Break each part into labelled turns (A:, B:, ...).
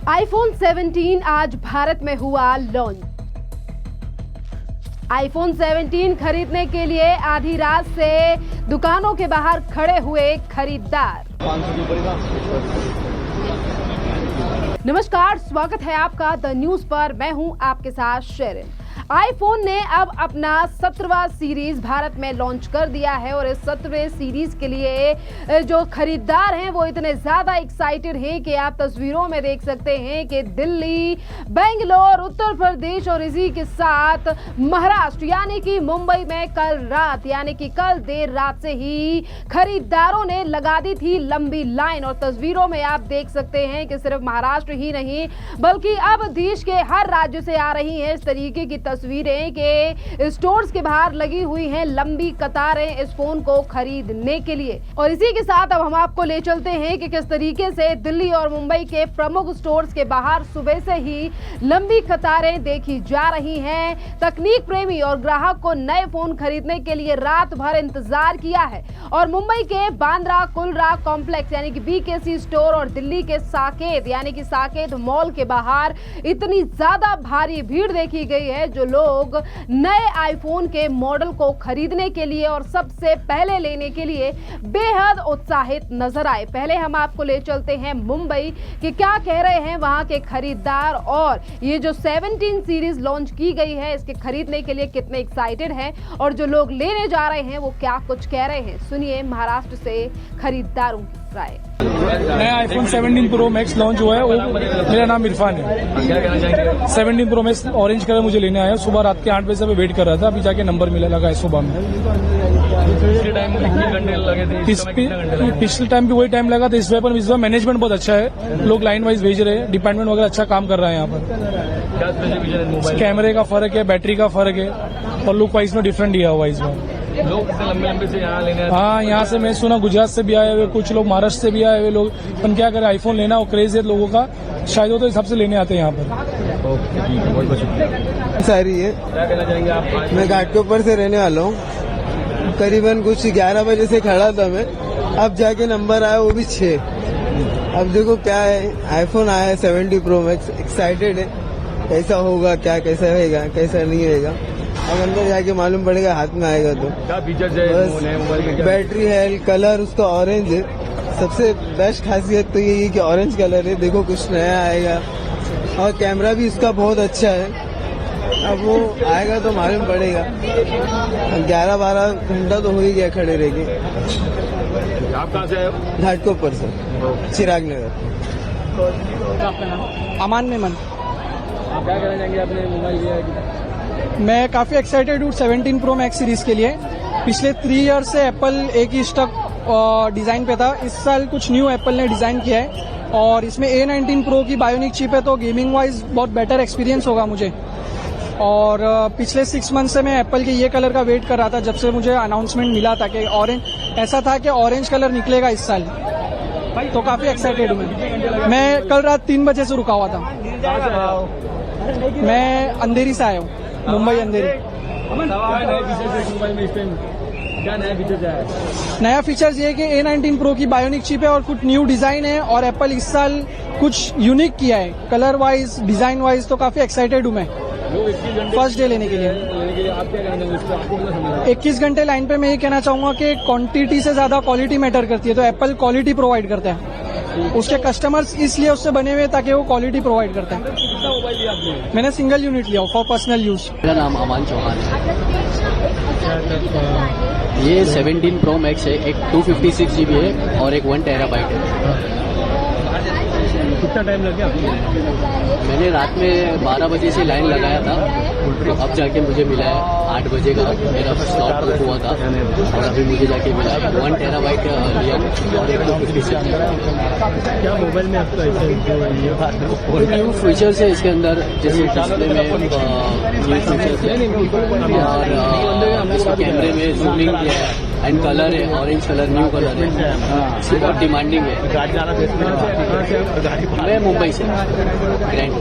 A: IPhone 17 आज भारत में हुआ लॉन्च। आईफोन 17 खरीदने के लिए आधी रात से दुकानों के बाहर खड़े हुए खरीदार। नमस्कार, स्वागत है आपका द न्यूज पर। मैं हूं आपके साथ शेरिन। आईफोन ने अब अपना 17वां सीरीज भारत में लॉन्च कर दिया है और इस 17वें सीरीज के लिए जो खरीदार हैं वो इतने ज्यादा एक्साइटेड हैं कि आप तस्वीरों में देख सकते हैं कि दिल्ली, बेंगलोर, उत्तर प्रदेश और इसी के साथ महाराष्ट्र यानी कि मुंबई में कल रात यानी कि कल देर रात से ही खरीदारों ने लगा दी थी लंबी लाइन। और तस्वीरों में आप देख सकते हैं कि सिर्फ महाराष्ट्र ही नहीं बल्कि अब देश के हर राज्य से आ रही हैं इस तरीके की तस्वीरें के स्टोर्स के बाहर लगी हुई हैं लंबी कतारें इस फोन को खरीदने के लिए। और इसी के साथ अब हम आपको ले चलते हैं कि किस तरीके से दिल्ली और मुंबई के प्रमुख स्टोर्स के बाहर सुबह से ही लंबी कतारें देखी जा रही हैं। तकनीक प्रेमी और ग्राहक को नए फोन खरीदने के लिए रात भर इंतजार किया है और मुंबई के बांद्रा कुर्ला कॉम्प्लेक्स यानी कि बीकेसी स्टोर और दिल्ली के साकेत यानी कि साकेत मॉल के बाहर इतनी ज्यादा भारी भीड़ देखी गई है जो लोग नए आईफोन के मॉडल को खरीदने के लिए और सबसे पहले लेने के लिए बेहद उत्साहित नजर आए। पहले हम आपको ले चलते हैं मुंबई कि क्या कह रहे हैं वहां के खरीदार और ये जो 17 सीरीज लॉन्च की गई है इसके खरीदने के लिए कितने एक्साइटेड हैं और जो लोग लेने जा रहे हैं वो क्या कुछ कह रहे हैं। सुनिए महाराष्ट्र से खरीदारों की राय।
B: नया आईफोन 17 प्रो मैक्स लॉन्च हुआ है। वो मेरा नाम इरफान है। 17 प्रो मैक्स ऑरेंज कलर मुझे लेने आया। सुबह रात के 8 बजे से मैं वेट कर रहा था। अभी जाके नंबर मिला लगा है सुबह में। पिछले टाइम भी वही टाइम लगा था। इस बार मैनेजमेंट बहुत अच्छा है। लोग लाइन वाइज भेज रहे हैं। डिपार्टमेंट वगैरह अच्छा काम कर रहा है। यहाँ पर कैमरे का फर्क है, बैटरी का फर्क है और लुक वाइज में डिफरेंट दिया हुआ इस बार।
C: लोग लंबे से यहाँ लेने
B: हाँ, यहाँ से मैं सुना गुजरात से भी आए हुए, कुछ लोग महाराष्ट्र से भी आए हुए लोग। हम क्या करें, आईफोन लेना और क्रेज है लोगों का, शायद वो तो हिसाब से लेने आते हैं यहाँ पर।
C: ओके, ठीक है, बहुत बहुत शुक्रिया।
D: सारी है।
C: क्या कहना चाहेंगे आप?
D: मैं घाट के ऊपर से रहने वाला हूँ। करीबन कुछ 11 बजे से खड़ा था मैं। अब जाके नंबर आया वो भी 6। अब देखो क्या है, आईफोन आया है 17 प्रो मैक्स। एक्साइटेड है कैसा होगा, क्या कैसा रहेगा, कैसा नहीं रहेगा। अब अंदर जाके मालूम पड़ेगा, हाथ में आएगा तो।
C: क्या फीचर्स है मोबाइल में?
D: बैटरी है, कलर उसका ऑरेंज है। सबसे बेस्ट खासियत तो यही है कि ऑरेंज कलर है। देखो कुछ नया आएगा और कैमरा भी इसका बहुत अच्छा है। अब वो आएगा तो मालूम पड़ेगा। 11-12 घंटा तो हो ही गया खड़े रह के।
C: आप कहाँ से आए हो?
D: घाट के ऊपर से, चिराग नगर।
E: अमान मेमन।
C: आप क्या कहना चाहेंगे? आपने मोबाइल लिया है?
E: मैं काफ़ी एक्साइटेड हूँ 17 प्रो मैक्स सीरीज के लिए। पिछले 3 ईयर से एप्पल एक ही स्टक डिज़ाइन पे था। इस साल कुछ न्यू एप्पल ने डिज़ाइन किया है और इसमें A19 प्रो की बायोनिक चिप है तो गेमिंग वाइज बहुत बेटर एक्सपीरियंस होगा मुझे। और पिछले 6 मंथ से मैं एप्पल के ये कलर का वेट कर रहा था जब से मुझे अनाउंसमेंट मिला था कि ऑरेंज ऐसा था कि ऑरेंज कलर निकलेगा इस साल। तो काफ़ी एक्साइटेड हूँ मैं कल रात 3 बजे से रुका हुआ था। मैं अंधेरी से आया हूँ, मुंबई अंधेरी।
C: क्या नया फीचर्स है?
E: नया फीचर्स ये है कि A19 प्रो की बायोनिक चिप है और कुछ न्यू डिजाइन है और एप्पल इस साल कुछ यूनिक किया है कलर वाइज, डिजाइन वाइज। तो काफी एक्साइटेड हूँ मैं फर्स्ट डे लेने के लिए।
C: आप क्या कहना चाहेंगे?
E: 21 घंटे लाइन पे मैं ये कहना चाहूंगा कि क्वांटिटी से ज्यादा क्वालिटी मैटर करती है। तो एप्पल क्वालिटी प्रोवाइड करता है। उसके कस्टमर्स इसलिए उससे बने हुए ताकि वो क्वालिटी प्रोवाइड करता है।
C: कितना मोबाइल लिया आपने?
E: मैंने सिंगल यूनिट लिया फॉर पर्सनल यूज।
F: मेरा नाम अमान चौहान है। ये 17 प्रो मैक्स है। एक 256 GB है और एक 1 टेराबाइट है।
C: कितना टाइम लग गया आपको?
F: मैंने रात में 12 बजे से लाइन लगाया था तो अब जाके मुझे मिला है 8 बजे का। मेरा स्लॉट बुक हुआ था और अभी मुझे जाके मिला है 1 टेराबाइट लिया और एक 256।
C: क्या मोबाइल में आपका
F: न्यू फीचर्स है इसके अंदर, जैसे डिस्प्ले में न्यू फीचर्स है और इसके कैमरे में जूमिंग किया है एंड कलर है ऑरेंज कलर, न्यू कलर है। इससे बहुत डिमांडिंग है।
C: गाड़ी जाना
F: मैं मुंबई से ग्रैंड।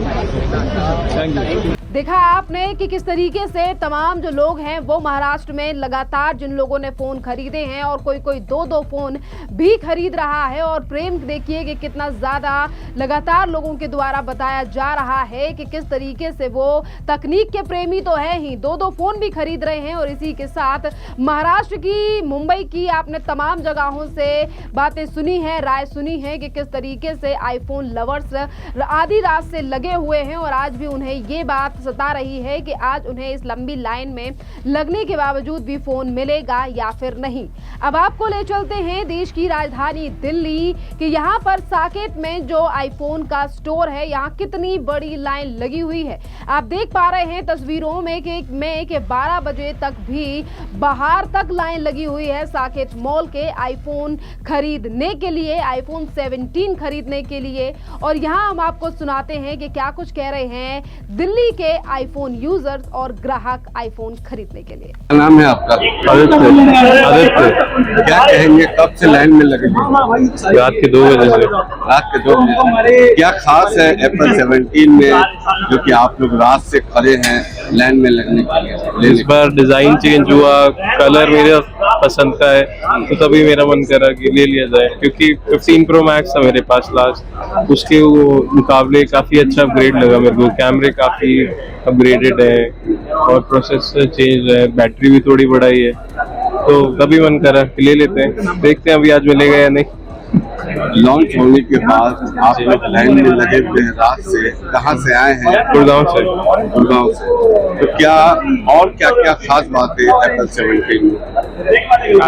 C: Thank you.
A: देखा आपने कि किस तरीके से तमाम जो लोग हैं वो महाराष्ट्र में लगातार जिन लोगों ने फोन खरीदे हैं और कोई कोई दो फोन भी खरीद रहा है, और प्रेम देखिए कि कितना ज्यादा लगातार लोगों के द्वारा बताया जा रहा है कि किस तरीके से वो तकनीक के प्रेमी तो है ही, दो फोन भी खरीद रहे हैं। और इसी के साथ महाराष्ट्र की, मुंबई की आपने तमाम जगहों से बातें सुनी है, राय सुनी है कि किस तरीके से आईफोन लवर्स आधी रात से लगे हुए हैं और आज भी उन्हें ये बात सता रही है कि आज उन्हें इस लंबी लाइन में लगने के बावजूद भी फोन मिलेगा या फिर नहीं। अब आपको ले चलते हैं देश की राजधानी दिल्ली कि यहाँ पर साकेत में जो आईफोन का स्टोर है, यहाँ कितनी बड़ी लाइन लगी हुई है। आप देख पा रहे हैं तस्वीरों में कि 12 बजे तक भी बाहर तक लाइन लगी हुई है साकेत मॉल के आईफोन खरीदने के लिए, आईफोन 17 खरीदने के लिए। और यहाँ हम आपको सुनाते हैं कि क्या कुछ कह रहे हैं दिल्ली के आईफोन यूजर्स और ग्राहक आईफोन खरीदने के लिए।
G: क्या नाम है आपका? आदित्य। क्या कहेंगे, कब से लाइन में लगे?
H: रात के 2 बजे से।
G: रात के 2 बजे। क्या खास है एप्पल 17 में जो कि आप लोग रात से खड़े हैं लाइन में लगने के लिए?
H: इस बार डिजाइन चेंज हुआ, कलर मेरे पसंद का है, तो तभी मेरा मन करा कि ले लिया जाए, क्योंकि 15 प्रो मैक्स था मेरे पास लास्ट, उसके मुकाबले काफी अच्छा अपग्रेड लगा मेरे को। कैमरे काफी अपग्रेडेड है और प्रोसेसर चेंज है, बैटरी भी थोड़ी बढ़ाई है, तो तभी मन करा कि ले लेते हैं। देखते हैं अभी आज मिलेगा या नहीं।
G: लॉन्च होने के बाद आप लोग लाइन में लगे हुए हैं रात से। कहाँ से आए हैं?
H: गुड़गांव से।
G: गुड़गांव से। तो क्या और क्या क्या खास बात है एप्पल 17 में?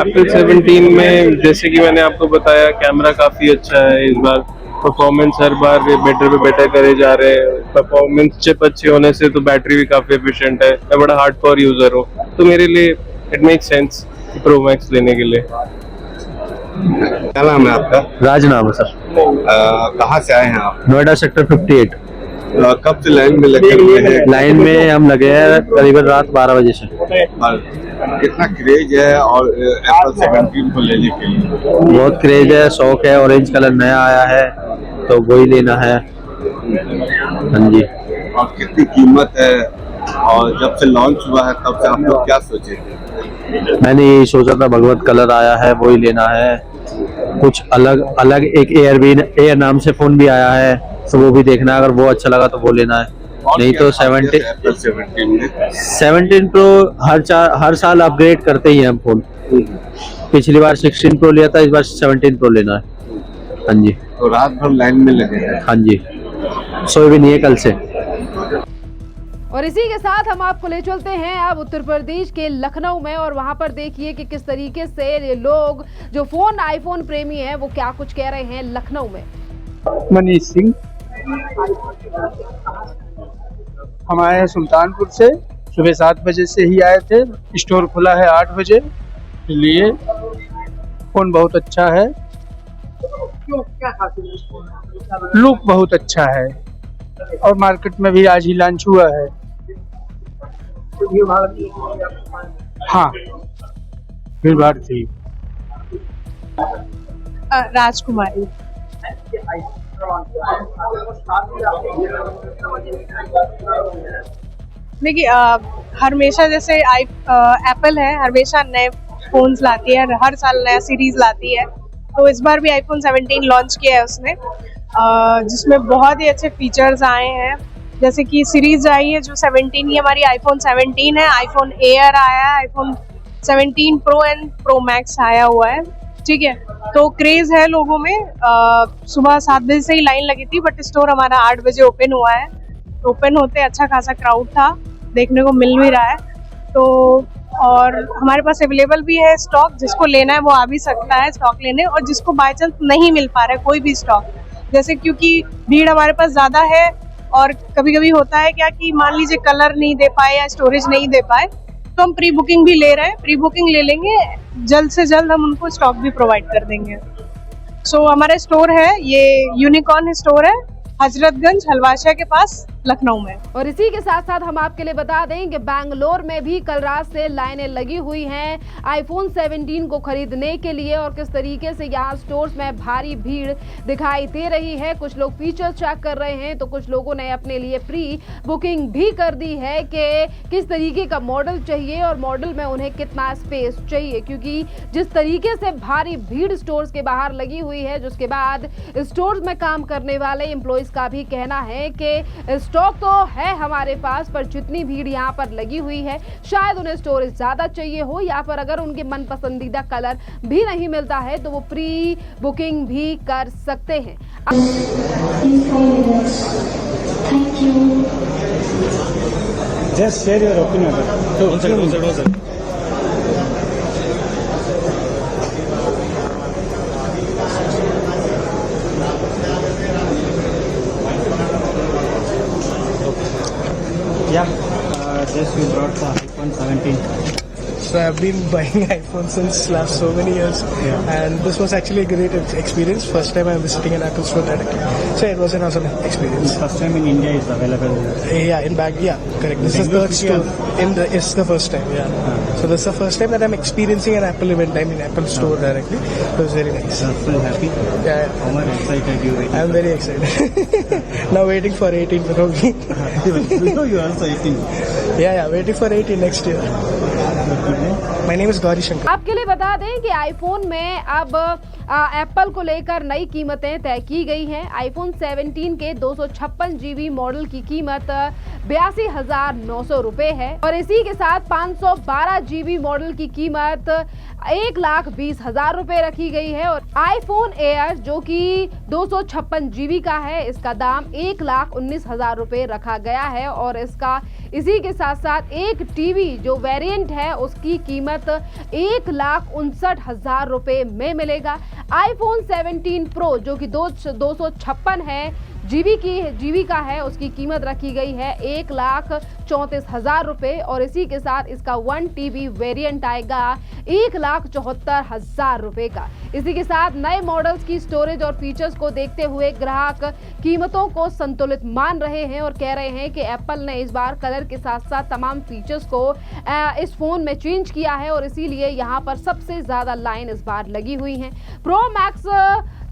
H: एप्पल 17 में जैसे कि मैंने आपको बताया, कैमरा काफी अच्छा है इस बार, परफॉर्मेंस हर बार बेटर पे बेटर करे जा रहे हैं। परफॉर्मेंस चिप अच्छे होने से तो बैटरी भी काफी एफिशिएंट है। मैं बड़ा हार्डकोर यूजर हूँ, तो मेरे लिए it make sense pro max लेने के लिए।
G: क्या नाम है आपका?
C: राज नाम है सर।
G: कहाँ से आए हैं आप?
C: नोएडा सेक्टर 58।
G: कब से लाइन में लगे हुए हैं?
C: लाइन में हम लगे हैं करीबन रात 12 बजे से।
G: कितना क्रेज है और एप्पल 17 को लेने के लिए?
C: बहुत क्रेज है, शौक है। ऑरेंज कलर नया आया है तो वही लेना है। हाँ जी।
G: और कितनी कीमत है? और जब से लॉन्च हुआ है तब से आप लोग क्या सोचे थे?
C: मैंने यही सोचा था, भगवत कलर आया है वही लेना है। कुछ अलग एक एयर नाम से फोन भी आया है, तो वो भी देखना है, अगर वो अच्छा लगा तो वो लेना है। नहीं तो 17 प्रो हर साल अपग्रेड करते ही हैं हम फोन। पिछली बार 16 प्रो लिया था, इस बार 17 प्रो लेना है। हाँ जी।
G: तो रात भर लाइन में लगे हैं?
C: हाँ जी, सोए भी नहीं है कल से।
A: और इसी के साथ हम आपको ले चलते हैं अब उत्तर प्रदेश के लखनऊ में, और वहां पर देखिए कि किस तरीके से ये लोग जो फोन आईफोन प्रेमी हैं वो क्या कुछ कह रहे हैं लखनऊ में।
I: मनीष सिंह, हम आए हैं सुल्तानपुर से। सुबह 7 बजे से ही आए थे, स्टोर खुला है 8 बजे। इसलिए फोन बहुत अच्छा है, लुक बहुत अच्छा है, और मार्केट में भी आज ही लॉन्च हुआ है। हाँ, भीड़ भाड़ थी।
J: राजकुमारी। देखिए, हमेशा जैसे एप्पल है, हमेशा नए फोन्स लाती है, हर साल नया सीरीज लाती है। तो इस बार भी आईफोन 17 लॉन्च किया है उसने, जिसमें बहुत ही अच्छे फीचर्स आए हैं। जैसे कि सीरीज आई है जो 17 ही हमारी आईफोन 17 है, आईफोन एयर आया है, iPhone 17 pro and pro max आया हुआ है। ठीक है, तो क्रेज है लोगों में। सुबह 7 बजे से ही लाइन लगी थी, बट स्टोर हमारा 8 बजे ओपन हुआ है। ओपन होते अच्छा खासा क्राउड था, देखने को मिल भी रहा है। तो और हमारे पास अवेलेबल भी है स्टॉक, जिसको लेना है वो आ भी सकता है स्टॉक लेने, और जिसको बाय चांस नहीं मिल पा रहा है कोई भी स्टॉक, जैसे क्योंकि भीड़ हमारे पास ज्यादा है, और कभी कभी होता है क्या कि मान लीजिए कलर नहीं दे पाए या स्टोरेज नहीं दे पाए, तो हम प्री बुकिंग भी ले रहे हैं। प्री बुकिंग ले लेंगे, जल्द से जल्द हम उनको स्टॉक भी प्रोवाइड कर देंगे। सो हमारा स्टोर है, ये यूनिकॉर्न स्टोर है, हजरतगंज हलवाशा के पास लखनऊ में।
A: और इसी के साथ साथ हम आपके लिए बता दें कि बैंगलोर में भी कल रात से लाइनें लगी हुई हैं आईफोन 17 को खरीदने के लिए, और किस तरीके से यहाँ स्टोर्स में भारी भीड़ दिखाई दे रही है। कुछ लोग फीचर्स चेक कर रहे हैं तो कुछ लोगों ने अपने लिए प्री बुकिंग भी कर दी है कि किस तरीके का मॉडल चाहिए और मॉडल में उन्हें कितना स्पेस चाहिए, क्योंकि जिस तरीके से भारी भीड़ स्टोर्स के बाहर लगी हुई है, जिसके बाद स्टोर्स में काम करने वाले एम्प्लॉइज का भी कहना है कि स्टॉक तो है हमारे पास, पर जितनी भीड़ यहाँ पर लगी हुई है शायद उन्हें स्टोरेज ज्यादा चाहिए हो, या फिर अगर उनके मन पसंदीदा कलर भी नहीं मिलता है तो वो प्री बुकिंग भी कर सकते हैं।
B: Just share your opinion. One second.
K: Yeah, just we brought the iPhone 17.
B: So I've been buying iPhone since last so many years, and this was actually a great experience. First time I'm visiting an Apple store directly, so it was an awesome experience.
K: First time in India is available.
B: Yeah, in bag. Yeah, correct. This is the store. It's the first time. Yeah. So this is the first time that I'm experiencing an Apple event. I mean Apple store directly. It was very nice.
K: So happy.
B: Yeah.
K: How much excited you waiting?
B: I'm very excited. Now waiting for 18 Pro.
K: You also 18.
B: Yeah, waiting for 18 next year. My name is Gauri Shankar.
A: आपके लिए बता दें कि iPhone में अब Apple को लेकर नई कीमतें तय की गई हैं। आईफोन 17 के 256 GB मॉडल की कीमत 82,900 रुपए है, और इसी के साथ 512 GB मॉडल की कीमत 1,20,000 रुपए रखी गई है। और आईफोन एयर जो कि 256 GB का है, इसका दाम 1,19,000 रुपए रखा गया है, और इसका इसी के साथ साथ एक टीवी जो वेरिएंट है उसकी कीमत 1,59,000 रुपए में मिलेगा। आईफोन 17 प्रो जो कि 256 है जीबी का है, उसकी कीमत रखी गई है 1,34,000 रुपए, और इसी के साथ इसका 1 TB वेरिएंट आएगा 1,74,000 रुपए का। इसी के साथ नए मॉडल्स की स्टोरेज और फीचर्स को देखते हुए ग्राहक कीमतों को संतुलित मान रहे हैं और कह रहे हैं कि एप्पल ने इस बार कलर के साथ साथ तमाम फीचर्स को इस फोन में चेंज किया है, और इसीलिए यहाँ पर सबसे ज्यादा लाइन इस बार लगी हुई है। प्रो मैक्स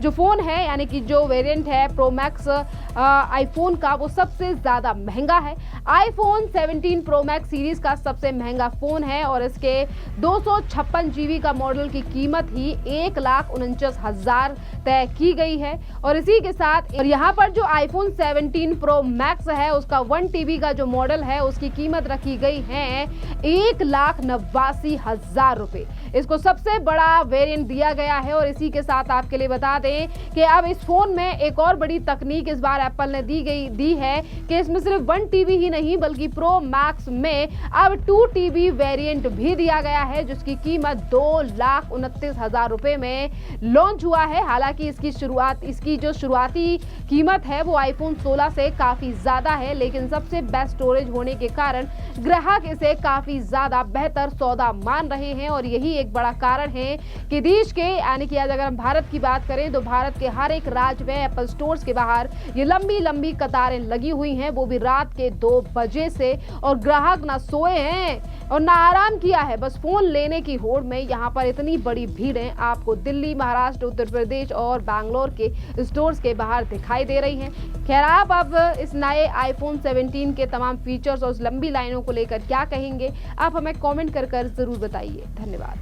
A: जो फोन है, यानी कि जो वेरिएंट है प्रो मैक्स आईफोन का, वो सबसे ज्यादा महंगा है। आईफोन 17 प्रो मैक्स सीरीज का सबसे महंगा फोन है, और इसके 256 GB का मॉडल की कीमत ही 1,49,000 तय की गई है। और इसी के साथ और यहाँ पर जो आईफोन 17 प्रो मैक्स है उसका 1 TB का जो मॉडल है उसकी कीमत रखी गई है 1,89,000 रुपए। इसको सबसे बड़ा वेरिएंट दिया गया है। और इसी के साथ आपके लिए बता दें कि अब इस फोन में एक और बड़ी तकनीक इस बार एप्पल ने दी है कि इसमें सिर्फ 1 TB ही नहीं बल्कि प्रो मैक्स में अब 2 TB वेरिएंट भी दिया गया है, जिसकी कीमत 2,29,000 रुपए में लॉन्च हुआ है। हालांकि इसकी जो शुरुआती कीमत है वो आईफोन 16 से काफी ज्यादा है, लेकिन सबसे बेस्ट स्टोरेज होने के कारण ग्राहक इसे काफी ज्यादा बेहतर सौदा मान रहे हैं। और यही एक बड़ा कारण है कि देश के, यानी कि आज अगर हम भारत की बात करें तो भारत के हर एक राज्य में एप्पल स्टोर्स के बाहर ये लंबी लंबी कतारें लगी हुई हैं, वो भी रात के 2 बजे से, और ग्राहक ना सोए हैं और ना आराम किया है, बस फोन लेने की होड़ में यहाँ पर इतनी बड़ी भीड़ें आपको दिल्ली, महाराष्ट्र, उत्तर प्रदेश और बैंगलोर के स्टोर्स के बाहर दिखाई दे रही हैं। खैर, आप अब इस नए आईफोन 17 के तमाम फीचर्स और उस लंबी लाइनों को लेकर क्या कहेंगे, आप हमें कमेंट कर जरूर बताइए। धन्यवाद।